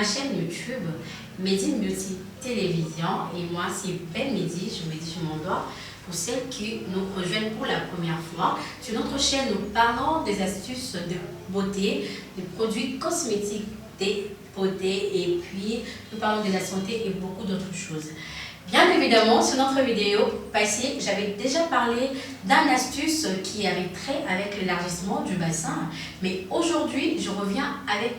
ma chaîne YouTube Mehdi Beauty Télévision. Et moi, c'est Ben Mehdi, je Mehdi sur mon doigt. Pour celles qui nous rejoignent pour la première fois, sur notre chaîne, nous parlons des astuces de beauté, des produits cosmétiques de beauté, et puis nous parlons de la santé et beaucoup d'autres choses. Bien évidemment, sur notre vidéo passée, j'avais déjà parlé d'une astuce qui avait trait avec l'élargissement du bassin. Mais aujourd'hui, je reviens avec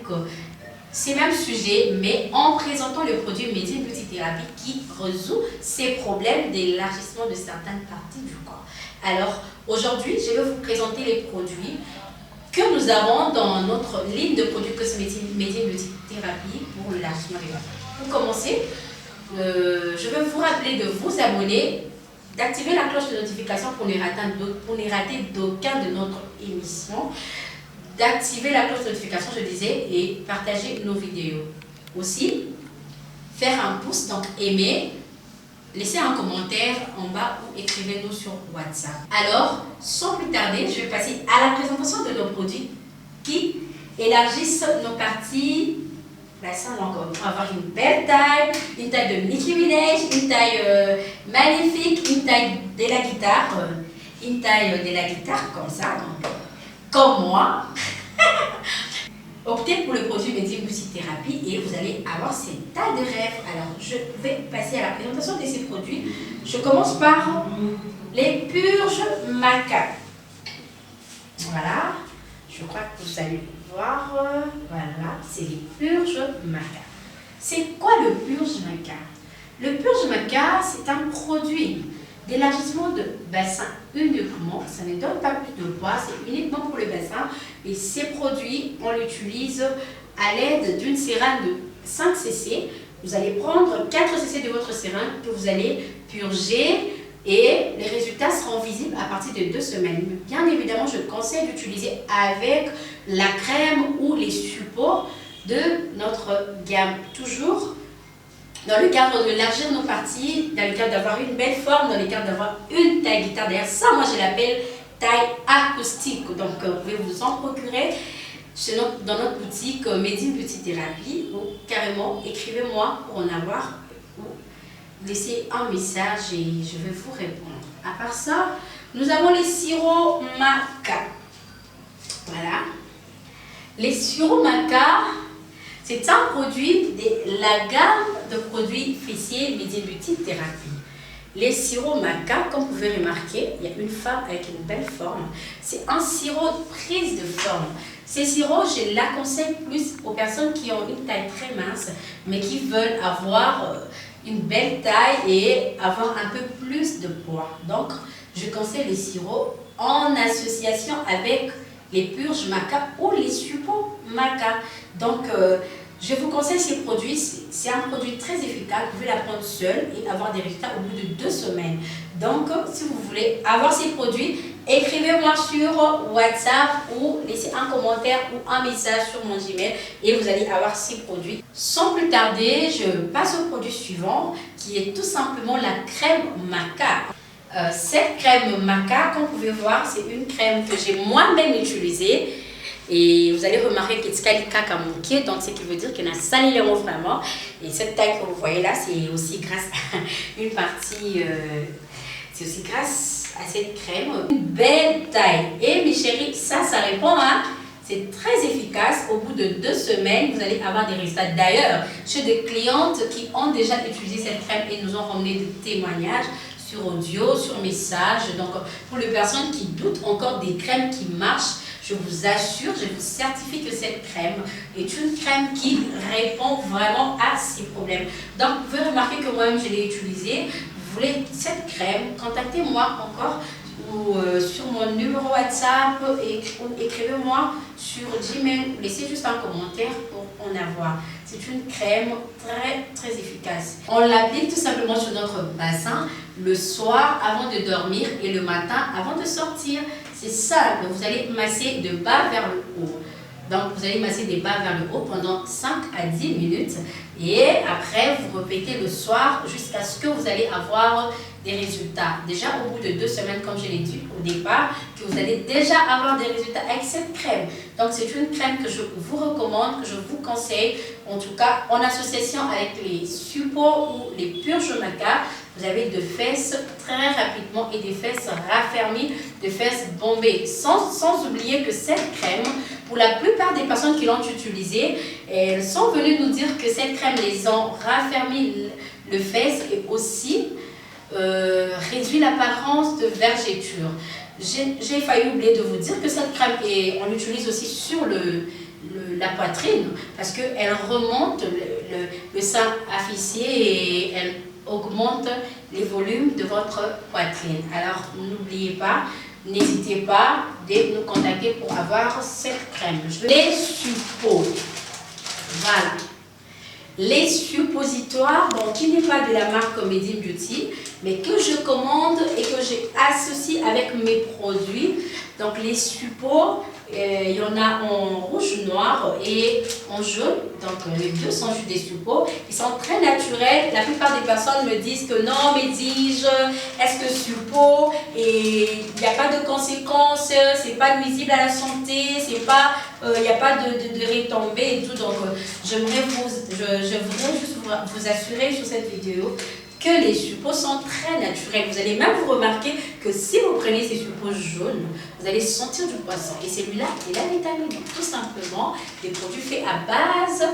ces mêmes sujets, mais en présentant le produit Mehdi Beauty Therapy qui résout ces problèmes d'élargissement de certaines parties du corps. Alors, aujourd'hui, je vais vous présenter les produits que nous avons dans notre ligne de produits cosmétiques Mehdi Beauty Therapy pour l'élargissement des bassin. Pour commencer, je vais vous rappeler de vous abonner, d'activer la cloche de notification pour ne rater d'aucun de notre émission, d'activer la cloche de notification, je disais, et partager nos vidéos. Aussi, faire un pouce, donc aimer, laissez un commentaire en bas ou écrivez-nous sur WhatsApp. Alors, sans plus tarder, je vais passer à la présentation de nos produits qui élargissent nos parties. Donc, on va avoir une belle taille, une taille de Nicki Minaj, une taille magnifique, une taille de la guitare, comme ça, donc, comme moi. Optez pour le produit Mehdi Beauty Therapy et vous allez avoir cette taille de rêve. Alors, je vais passer à la présentation de ces produits. Je commence par les purges Maca. Voilà, je crois que vous allez voir, voilà, c'est les purges Maca. C'est quoi le purge Maca? Le purge Maca, c'est un produit d'élargissement de bassin uniquement. Ça ne donne pas plus de poids, c'est uniquement pour le bassin. Et ces produits, on l'utilise à l'aide d'une seringue de 5 cc. Vous allez prendre 4 cc de votre seringue que vous allez purger. Et les résultats seront visibles à partir de 2 semaines. Bien évidemment, je conseille d'utiliser avec la crème ou les supports de notre gamme. Toujours dans le cadre de élargir nos parties, dans le cadre d'avoir une belle forme, dans le cadre d'avoir une taille guitare. D'ailleurs, ça, moi, je l'appelle taille acoustique. Donc, vous pouvez vous en procurer dans notre boutique Mehdi Beauty Therapy. Ou carrément, écrivez-moi pour en avoir. Laissez un message et je vais vous répondre. À part ça, nous avons les sirops Maca. Voilà. Les sirops Maca, c'est un produit de la gamme de produits fessiers Mehdi Beauty Therapy. Les sirops Maca, comme vous pouvez remarquer, il y a une femme avec une belle forme. C'est un sirop prise de forme. Ces sirops, je la conseille plus aux personnes qui ont une taille très mince, mais qui veulent avoir une belle taille et avoir un peu plus de poids. Donc, je conseille les sirops en association avec les purges Maca ou les supports Maca. Donc, je vous conseille ces produits. C'est un produit très efficace. Vous pouvez la prendre seule et avoir des résultats au bout de 2 semaines. Donc, si vous voulez avoir ces produits, écrivez-moi sur WhatsApp ou laissez un commentaire ou un message sur mon Gmail et vous allez avoir ces produits. Sans plus tarder, je passe au produit suivant qui est tout simplement la crème Maca. Cette crème Maca, comme vous pouvez voir, c'est une crème que j'ai moi-même utilisée. Et vous allez remarquer que c'est a manqué, donc ce qui veut dire qu'il y a salé vraiment. Et cette taille que vous voyez là, c'est aussi grâce à une partie, c'est aussi grâce à cette crème. Une belle taille. Et mes chéris, ça répond à... C'est très efficace. Au bout de 2 semaines, vous allez avoir des résultats. D'ailleurs, j'ai des clientes qui ont déjà utilisé cette crème et nous ont ramené des témoignages sur audio, sur message. Donc, pour les personnes qui doutent encore des crèmes qui marchent, je vous assure, je vous certifie que cette crème est une crème qui répond vraiment à ces problèmes. Donc, vous pouvez remarquer que moi-même, je l'ai utilisée. Vous voulez cette crème, contactez-moi encore ou sur mon numéro WhatsApp ou écrivez-moi sur Gmail. Laissez juste un commentaire pour en avoir. C'est une crème très, très efficace. On l'applique tout simplement sur notre bassin le soir avant de dormir et le matin avant de sortir. C'est simple, vous allez masser de bas vers le haut. Donc vous allez masser des bas vers le haut pendant 5 à 10 minutes et après vous répétez le soir jusqu'à ce que vous allez avoir des résultats. Déjà au bout de 2 semaines, comme je l'ai dit au départ, que vous allez déjà avoir des résultats avec cette crème. Donc c'est une crème que je vous recommande, que je vous conseille, en tout cas en association avec les suppos ou les purges maca. Vous avez de fesses très rapidement et des fesses raffermies, des fesses bombées. Sans oublier que cette crème, pour la plupart des personnes qui l'ont utilisée, elles sont venues nous dire que cette crème les ont raffermi le fesses et aussi réduit l'apparence de vergeture. J'ai failli oublier de vous dire que cette crème, on l'utilise aussi sur la poitrine parce qu'elle remonte le sein afficié et elle augmente les volumes de votre poitrine. Alors n'oubliez pas, n'hésitez pas de nous contacter pour avoir cette crème. Les suppos, voilà. Les suppositoires, bon, qui n'est pas de la marque Medin Beauty, mais que je commande et que j'associe avec mes produits. Donc les suppos, il y en a en rouge, noir et en jaune. Donc les deux sont juste des suppos. Ils sont très naturels. La plupart des personnes me disent que non, mais dis-je, est-ce que suppos et il n'y a pas de conséquences, c'est pas nuisible à la santé, c'est pas, il n'y a pas de retombées et tout. Donc je voudrais juste vous assurer sur cette vidéo que les suppos sont très naturels. Vous allez même vous remarquer que si vous prenez ces suppos jaunes, vous allez sentir du poisson. Et celui-là, il a vitamine. Donc tout simplement, des produits faits à base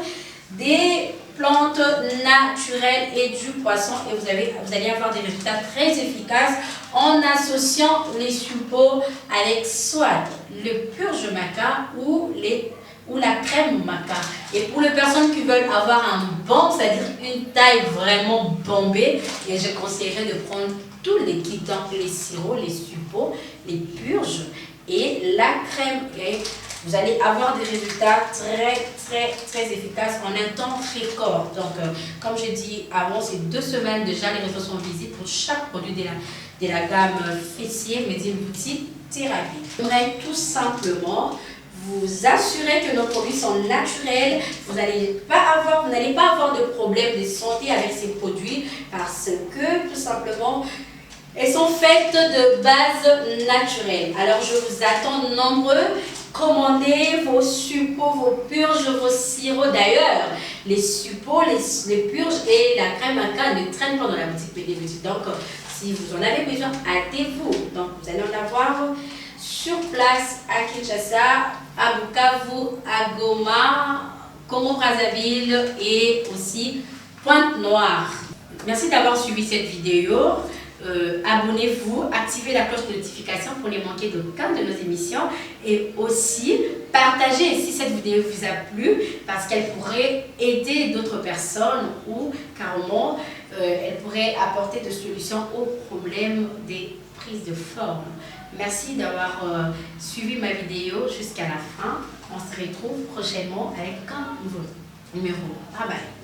des plantes naturelles et du poisson. Et vous allez avoir des résultats très efficaces en associant les suppos avec soit le purge maca ou la crème maca. Et pour les personnes qui veulent avoir un bon, c'est-à-dire une taille vraiment bombée, et je conseillerais de prendre tous les kits, donc les sirops, les suppos, les purges et la crème. Et vous allez avoir des résultats très efficaces en un temps record. Donc, comme j'ai dit avant, c'est 2 semaines déjà, les résultats sont visibles pour chaque produit de la gamme fessier Medin Beauty Thérapie. J'aimerais tout simplement vous assurer que nos produits sont naturels. Vous n'allez pas avoir de problème de santé avec ces produits parce que tout simplement elles sont faites de bases naturelles. Alors je vous attends nombreux. Commandez vos suppos, vos purges, vos sirops. D'ailleurs, les suppos, les purges et la crème maca ne traînent pas dans la boutique Medin Beauty. Donc si vous en avez besoin, hâtez-vous. Donc vous allez en avoir sur place à Kinshasa, à Bukavu, à Goma, Congo-Brazzaville et aussi Pointe-Noire. Merci d'avoir suivi cette vidéo. Abonnez-vous, activez la cloche de notification pour ne manquer d'aucune de nos émissions et aussi partagez si cette vidéo vous a plu parce qu'elle pourrait aider d'autres personnes ou carrément elle pourrait apporter des solutions aux problèmes des prises de forme. Merci d'avoir suivi ma vidéo jusqu'à la fin. On se retrouve prochainement avec un nouveau numéro. Bye bye.